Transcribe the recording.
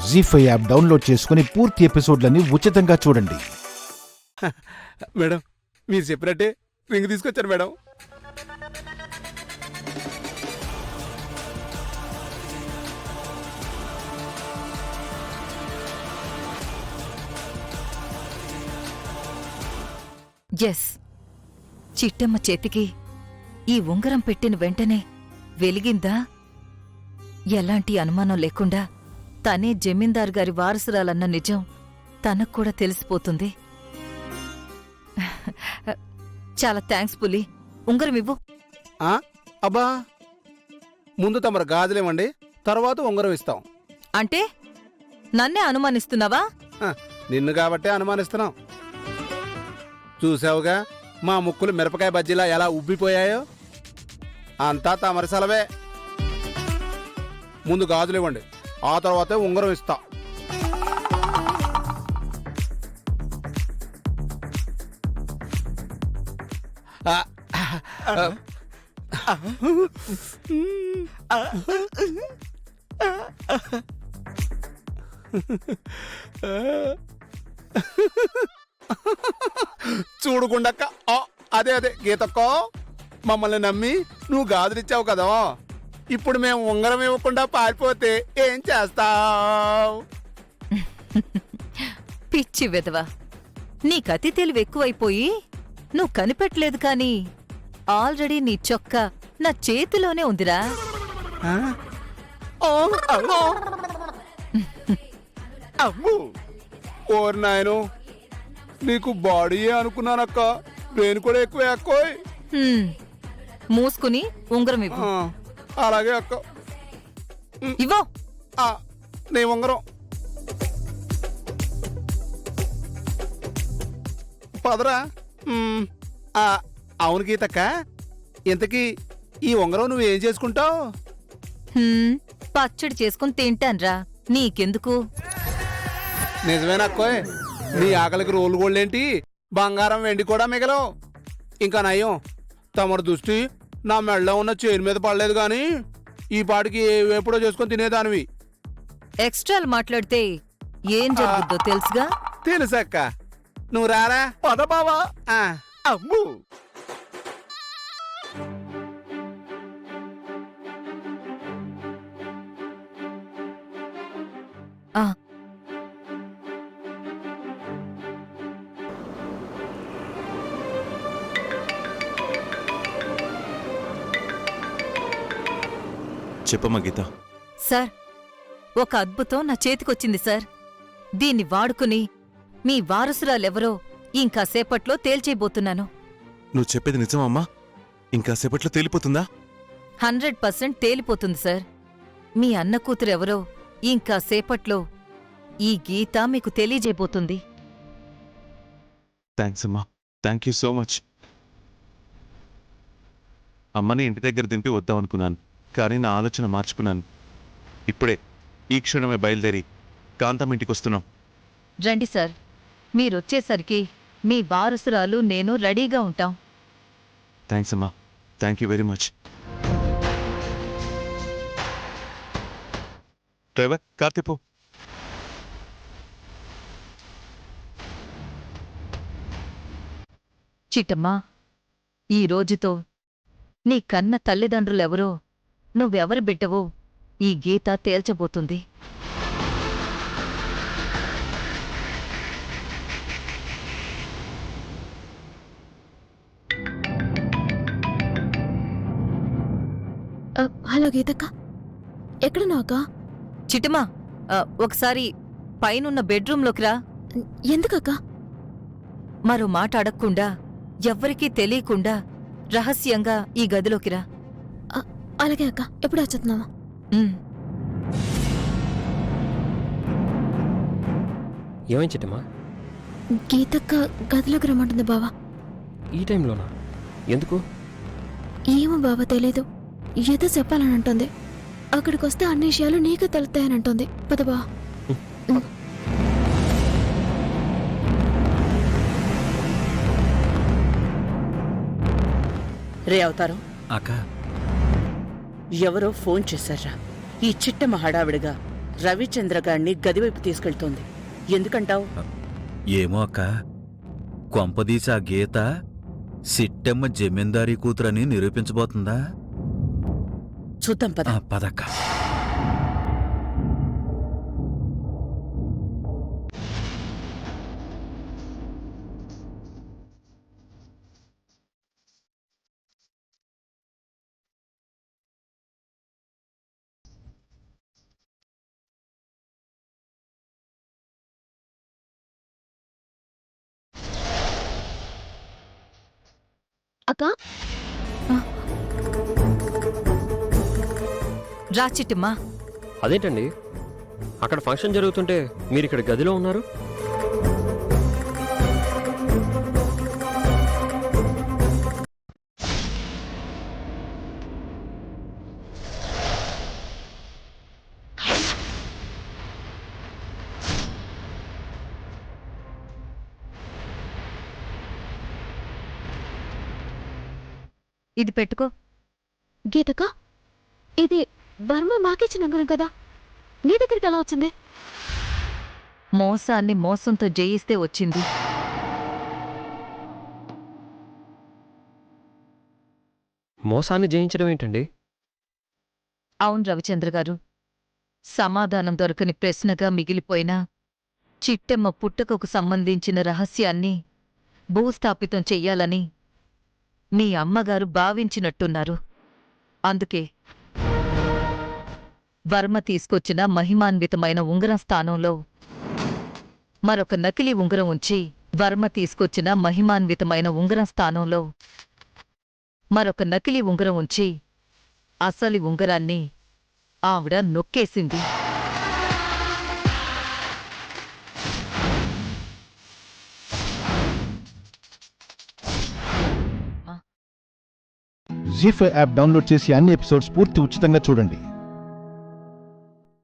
జీ5 app download చేసుకుని పూర్తి ఎపిసోడ్లని ఉచితంగా చూడండి. మేడం మీరు చెప్పినట్టే రింగ్ తీసుకొచ్చారు మేడం. ఎస్, చిట్టమ్మ చేతికి ఈ ఉంగరం పెట్టిన వెంటనే వెలిగిందా? ఎలాంటి అనుమానం లేకుండా తనే జమీందార్ గారి వారసురాలన్న నిజం తనక్కూడా తెలిసిపోతుంది. చాలా థ్యాంక్స్ పులి. ఉంగరం ఇవ్వు. అబ్బా, ముందు తమరు గాజులేమండి, తర్వాత ఉంగరం ఇస్తాం. అంటే నన్నే అనుమానిస్తున్నావా? నిన్ను కాబట్టే అనుమానిస్తున్నాం. చూసావుగా మా ముక్కులు మిరపకాయ బజ్జీలా ఎలా ఉబ్బిపోయాయో. అంతా తమరి సెలవే. ముందు గాజులేవ్వండి, ఆ తర్వాతే ఉంగరం ఇస్తా. చూడుకుండక్క, అదే అదే గీతక్క, మమ్మల్ని నమ్మి నువ్వు గాజులిచ్చావు కదా, ఇప్పుడు మేము ఉంగరం ఇవ్వకుండా పారిపోతే ఏం చేస్తావు? పిచ్చి వెదవా, నీకతి తెలివి ఎక్కువైపోయి నువ్వు కనిపెట్టలేదు కాని ఆల్రెడీ నీ చొక్కా నా చేతిలోనే ఉందిరా. ఓర్ నాయను, నీకు బాడీయే అనుకున్నానక్క, బ్రెయిన్ కూడా ఎక్కువే అక్కోయ్. మూసుకుని ఉంగరం ఇవ్వు. అలాగే అక్క. ఇవ్వు. నీ ఉంగరం. పదరా. అవును గీతక్క, ఇంతకీ ఈ ఉంగరం నువ్వేం చేసుకుంటావు? పచ్చడి చేసుకుని తింటాన్రా, నీకెందుకు? నిజమేనక్కోయ్, నీ ఆకలికి రోలు గోళ్ళేంటి, బంగారం వెండి కూడా మిగలవు. ఇంకా నయం, తమరు దృష్టి నా మెళ్ళ ఉన్న చైన్ మీద పడలేదు గాని ఈ పాటికి ఎప్పుడో చేసుకుని తినేదానివి. ఎక్స్ట్రాలు మాట్లాడితే ఏం జరుగుద్దో తెలుసుగా? తెలుసక్క, నువ్వు రారా. పదబావా. అమ్ము. చెప్పమ్మా గీత. సార్, ఒక అద్భుతం నా చేతికొచ్చింది సార్. దీన్ని వాడుకుని మీ వారసురాలెవరో ఇంకాసేపట్లో తేల్చేయబోతున్నాను. నువ్వు చెప్పేది నిజమమ్మా? ఇంకాసేపట్లో తేలిపోతుందా? 100% తేలిపోతుంది సార్. మీ అన్న కూతురెవరో ఇంకాసేపట్లో ఈ గీత మీకు తెలియజేయబోతుంది. థ్యాంక్స్ అమ్మా, థ్యాంక్ యూ సో మచ్. అమ్మని ఇంటి దగ్గర దింపి వద్దామనుకున్నాను, కానీ నా ఆలోచన మార్చుకున్నాను. ఇప్పుడే ఈ క్షణమే బయలుదేరి కాంతం ఇంటికి వస్తున్నాం. రండి సార్, మీరొచ్చేసరికి మీ వారసురాలు నేను రెడీగా ఉంటాం. థ్యాంక్స్ అమ్మా, thank you very much. Driver, car తిప్పు. చిట్టమ్మా, ఈ రోజుతో నీ కన్న తల్లిదండ్రులెవరో నువ్వెవరు బిడ్డవో ఈ గీత తేల్చబోతుంది. హలో గీతక్క, ఎక్కడున్నావు అక్క? చిట్టమ్మా, ఒకసారి పైనున్న బెడ్రూంలోకి రా. ఎందుకక్క? మరో మాట అడగకుండా ఎవ్వరికీ తెలియకుండా రహస్యంగా ఈ గదిలోకి రా. అలాగే అక్క, ఎప్పుడు వచ్చేస్తున్నావా? ఏమేం చిట్టమ్మా? గీతక్క గదిలోకి రమ్మంటుంది బావా. ఈ టైంలోనా? ఎందుకు? ఏమో బావా, తెలీదు. ఏదో చెప్పాలని అంటుంది. అక్కడికొస్తే అన్ని విషయాలు నీకే తెలుస్తాయని అంటుంది. పద బా. రే అవతారం, అక్క ఎవరో ఫోన్ చేశారా? ఈ చిట్టమ్మ హడావిడిగా రవిచంద్ర గారిని గదివైపు తీసుకెళ్తోంది. ఎందుకంటావు? ఏమో అక్క, కొంపదీసి ఆ గీత సిట్టెమ్మ జమీందారీ కూతురని నిరూపించబోతుందా? చూద్దాం పద. పదక్క. అక్క, రా చిట్టమ్మా. అదేంటండి, అక్కడ ఫంక్షన్ జరుగుతుంటే మీరు ఇక్కడ గదిలో ఉన్నారు? ఇది పెట్టుకో. గీతక్క, ఇది వర్మ మాకిచ్చిన ఉంగరం కదా, నీ దగ్గరికి ఎలా వచ్చింది? మోసాన్ని మోసంతో జయిస్తే వచ్చింది. మోసాన్ని జయించడం ఏంటండి? అవును రవిచంద్ర గారు, సమాధానం దొరకని ప్రశ్నగా మిగిలిపోయిన చిట్టెమ్మ పుట్టుకకు సంబంధించిన రహస్యాన్ని భూస్థాపితం చెయ్యాలని మీ అమ్మగారు భావించినట్టున్నారు. అందుకే వర్మ తీసుకొచ్చిన మహిమాన్వితమైన ఉంగరం స్థానంలో మరొక నకిలీ ఉంగరం ఉంచి అసలు ఉంగరాన్ని ఆవిడ నొక్కేసింది. జీ5 యాప్ డౌన్లోడ్ చేసి అన్ని ఎపిసోడ్స్ పూర్తి ఉచితంగా చూడండి.